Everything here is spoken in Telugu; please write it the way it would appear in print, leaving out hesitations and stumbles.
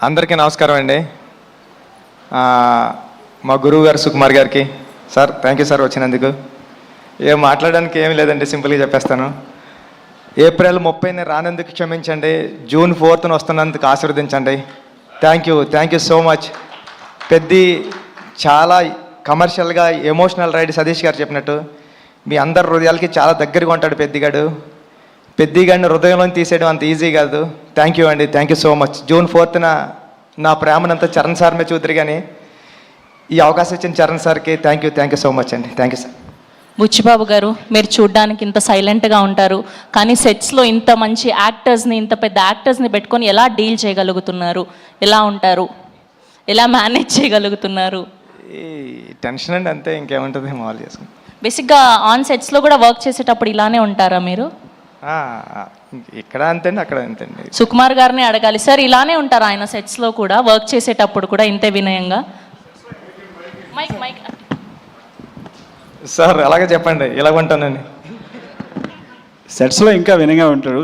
అందరికీ నమస్కారం అండి. మా గురువు గారు సుకుమార్ గారికి సార్ థ్యాంక్ యూ సార్ వచ్చినందుకు. ఏం మాట్లాడడానికి ఏమీ లేదండి, సింపుల్గా చెప్పేస్తాను. ఏప్రిల్ 30ని రానందుకు క్షమించండి, జూన్ 4న వస్తున్నందుకు ఆశీర్వదించండి. Thank you so much. Peddi చాలా కమర్షియల్గా ఎమోషనల్ రైడ్ సతీష్ గారు చెప్పినట్టు మీ అందరి హృదయాలకి చాలా దగ్గరగా ఉంటాడు పెద్దిగాడిని హృదయంలో తీసేయడం అంత ఈజీ కాదు. థ్యాంక్ యూ అండి, thank you so much. June 4న నా ప్రేమనంతా చరణ్ సార్ మీద చూద్దరు, కానీ ఈ అవకాశం ఇచ్చిన చరణ్ సార్కి థ్యాంక్ యూ సో మచ్ అండి. Thank you sir. బుచ్చిబాబు గారు, మీరు చూడ్డానికి ఇంత సైలెంట్గా ఉంటారు, కానీ సెట్స్లో ఇంత మంచి యాక్టర్స్ని, ఇంత పెద్ద యాక్టర్స్ని పెట్టుకొని ఎలా డీల్ చేయగలుగుతున్నారు? ఎలా ఉంటారు? ఎలా మేనేజ్ చేయగలుగుతున్నారు? ఈ టెన్షన్ అండి, అంతే, ఇంకేముంటుంది, మామూలు చేసుకుని. బేసిక్గా ఆన్ సెట్స్లో కూడా వర్క్ చేసేటప్పుడు ఇలానే ఉంటారా మీరు? ఇక్కడ అంతేండి, అక్కడ అంతేండి. సుకుమార్ గారిని అడగాలి సార్, ఇలానే ఉంటారా ఆయన సెట్స్లో కూడా, వర్క్ చేసేటప్పుడు కూడా ఇంతే వినయంగా? మైక్ సార్ అలాగే చెప్పండి, ఇలాగ ఉంటానని. సెట్స్లో ఇంకా వినయంగా ఉంటాడు.